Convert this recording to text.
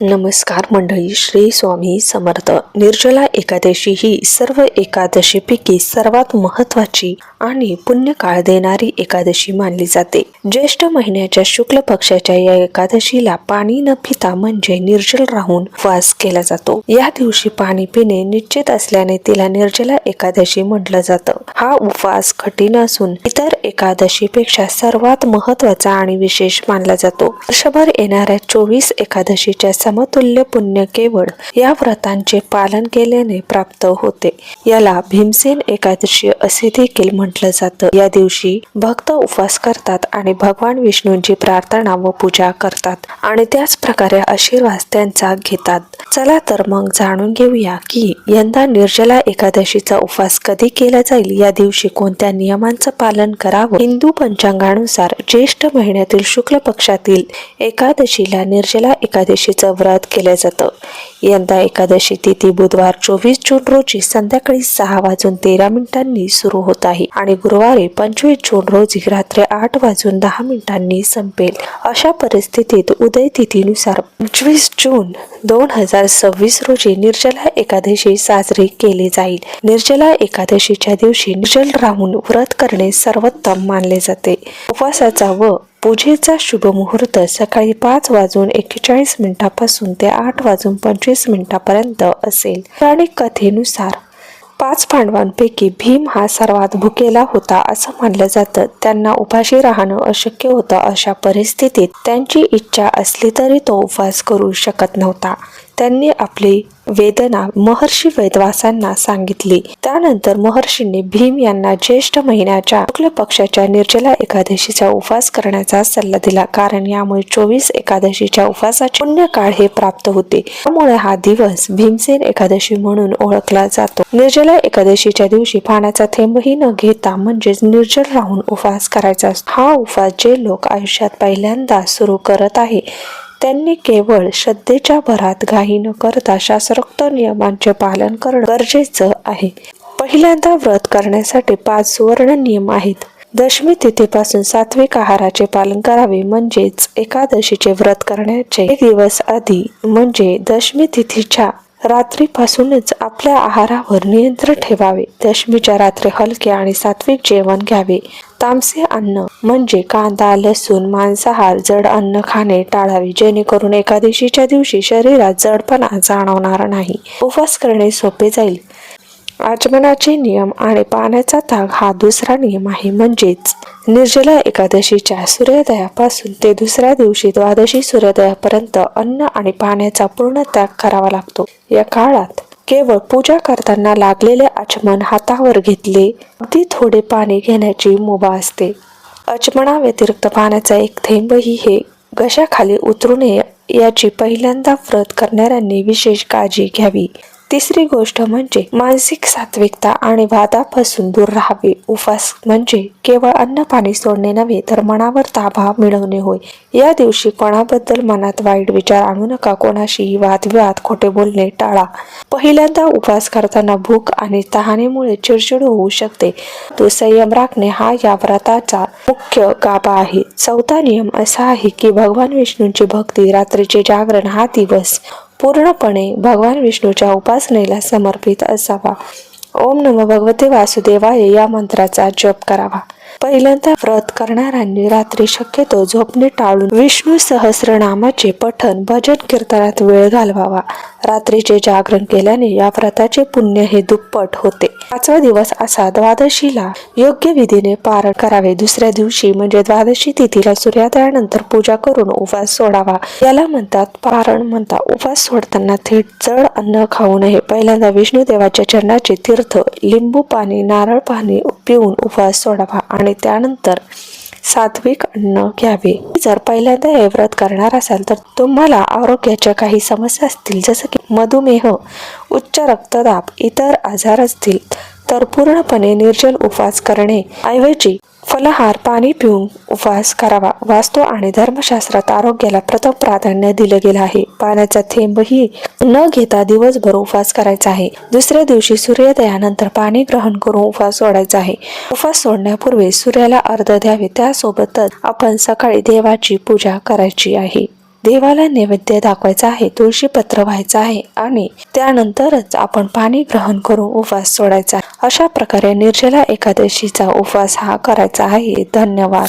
नमस्कार मंडळी, श्री स्वामी समर्थ. निर्जला एकादशी ही सर्व एकादशीपैकी सर्वात महत्त्वाची आणि पुण्यकाळ देणारी एकादशी मानली जाते. ज्येष्ठ महिन्याच्या शुक्ल पक्षाच्या या एकादशीला पाणी न पिता म्हणजे निर्जल राहून उपवास केला जातो. या दिवशी पाणी पिणे निश्चित असल्याने तिला निर्जला एकादशी म्हटलं जातं. हा उपवास कठीण असून इतर एकादशीपेक्षा सर्वात महत्त्वाचा आणि विशेष मानला जातो. वर्षभर येणाऱ्या 24 एकादशीच्या समतुल्य पुण्य केवळ या व्रतांचे पालन केल्याने प्राप्त होते. याला भीमसेन एकादशी असे देखील म्हटलं जातं. या दिवशी भक्त उपवास करतात आणि भगवान विष्णूंची प्रार्थना व पूजा करतात आणि त्याच प्रकारे आशीर्वाद त्यांचा घेतात. चला तर मग जाणून घेऊया की यंदा निर्जला एकादशीचा उपवास कधी केला जाईल. या दिवशी कोणत्या नियमांचं पालन करावं. हिंदू पंचांगानुसार ज्येष्ठ महिन्यातील शुक्ल पक्षातील एकादशीला निर्जला एकादशीचं व्रत केलं जातं. यंदा एकादशी तिथी बुधवार 24 जून रोजी संध्याकाळी 6:13 सुरू होत आहे आणि गुरुवारी 25 जून रोजी रात्री 8:10 संपेल. अशा परिस्थितीत उदय तिथीनुसार 25 जून 2026 रोजी निर्जला एकादशी साजरी केली जाईल. निर्जला एकादशीच्या दिवशी निर्जल राहून व्रत करणे सर्वोत्तम मानले जाते. उपवासाचा व पूजेचा शुभ मुहूर्त सकाळी 5:41 पासून ते 8:25 पर्यंत असेल. पौराणिक कथेनुसार 5 पांडवांपैकी भीम हा सर्वात भुकेला होता असं मानलं जातं. त्यांना उपाशी राहणं अशक्य होतं. अशा परिस्थितीत त्यांची इच्छा असली तरी तो उपवास करू शकत नव्हता. त्यांनी आपली वेदना महर्षी वेदव्यासांना सांगितली. त्यानंतर महर्षींनी भीम यांना ज्येष्ठ महिन्याच्या शुक्ल पक्षाच्या निर्जला एकादशीचा उपवास करण्याचा सल्ला दिला, कारण यामुळे 24 एकादशीच्या उपवासाचे पुण्यकाळ हे प्राप्त होते. त्यामुळे हा दिवस भीमसेन एकादशी म्हणून ओळखला जातो. निर्जला एकादशीच्या दिवशी पाण्याचा थेंबही न घेता म्हणजेच निर्जल राहून उपवास करायचा असतो. हा उपवास जे लोक आयुष्यात पहिल्यांदा सुरू करत आहे त्यांनी केवळ श्रद्धेच्या भरात घाई न करता शास्त्रोक्त नियमांचे पालन करणं गरजेचं आहे. पहिल्यांदा व्रत करण्यासाठी 5 सुवर्ण नियम आहेत. दशमी तिथीपासून सात्विक आहाराचे पालन करावे, म्हणजेच एकादशीचे व्रत करण्याचे 1 दिवस आधी म्हणजे दशमी तिथीच्या रात्रीपासूनच आपल्या आहारावर नियंत्रण ठेवावे. दशमीच्या रात्री हलके आणि सात्विक जेवण घ्यावे. तामसी अन्न म्हणजे कांदा, लसूण, मांसाहार, जड अन्न खाणे टाळावे, जेणेकरून एकादशीच्या दिवशी शरीरात जडपणा जाणवणार नाही. उपवास करणे सोपे जाईल. आचमनाचे नियम आणि पाण्याचा त्याग हा दुसरा नियम आहे. म्हणजेच निर्जला एकादशीच्या सूर्योदयापासून ते दुसऱ्या दिवशी द्वादशी सूर्योदयापर्यंत अन्न आणि पाण्याचा पूर्ण त्याग करावा लागतो. या काळात केवळ पूजा करताना लागलेले आचमन हातावर घेतले, अगदी थोडे पाणी घेण्याची मुभा असते. आचमना व्यतिरिक्त पाण्याचा एक थेंबही हे घशाखाली उतरू नये याची पहिल्यांदा व्रत करणाऱ्यांनी विशेष काळजी घ्यावी. तिसरी गोष्ट म्हणजे मानसिक सात्विकता आणि वादापासून दूर राहावे. उपवास म्हणजे केवळ अन्न पाणी सोडणे नव्हे तर मनावर ताबा मिळवणे होय. या दिवशी कोणाबद्दल मनात वाईट विचार आणू नका. कोणाशीही वादविवाद, खोटे बोलणे टाळा. पहिल्यांदा उपवास करताना भूक आणि तहानेमुळे चिडचिड होऊ शकते. तो संयम राखणे हा या व्रताचा मुख्य गाभा आहे. चौथा नियम असा आहे की भगवान विष्णूंची भक्ती, रात्रीचे जागरण हा दिवस पूर्णपणे भगवान विष्णूच्या उपासनेला समर्पित असावा. ओम नमो भगवते वासुदेवाय या मंत्राचा जप करावा. पहिल्यांदा व्रत करणाऱ्यांनी रात्री शक्यतो झोपणे टाळून विष्णू सहस्रनामाचे पठण, भजन, कीर्तनात वेळ घालवावा. रात्रीचे जागरण केल्याने या व्रताचे पुण्य हे दुप्पट होते. 5वा दिवस असा द्वादशीला योग्य विधीने पारण करावे. दुसऱ्या दिवशी म्हणजे द्वादशी तिथीला सूर्योदयानंतर पूजा करून उपवास सोडावा. याला म्हणतात पारण म्हणतात. उपवास सोडताना थेट जड अन्न खाऊ नये. पहिल्यांदा विष्णू देवाच्या चरणाचे तीर्थ, लिंबू पाणी, नारळ पाणी पिऊन उपवास सोडावा आणि त्यानंतर सात्विक अन्न घ्यावे. जर पहिल्यांदा हे व्रत करणार असाल तर तुम्हाला आरोग्याच्या काही समस्या असतील, जसं की मधुमेह, उच्च रक्तदाब, इतर आजार असतील तर पूर्णपणे निर्जल उपवास करणे ऐवजी फलाहार, पाणी पिऊन उपवास करावा. वास्तू आणि धर्मशास्त्रात आरोग्याला प्रथम प्राधान्य दिलं गेलं आहे. पाण्याचा थेंबही न घेता दिवसभर उपवास करायचा आहे. दुसऱ्या दिवशी सूर्योदयानंतर पाणी ग्रहण करून उपवास सोडायचा आहे. उपवास सोडण्यापूर्वी सूर्याला अर्घ्य द्यावे. त्यासोबतच आपण सकाळी देवाची पूजा करायची आहे. देवाला नैवेद्य दाखवायचा आहे, तुळशी पत्र व्हायचं आहे आणि त्यानंतरच आपण पाणी ग्रहण करून उपवास सोडायचा. अशा प्रकारे निर्जला एकादशीचा उपवास हा करायचा आहे. धन्यवाद.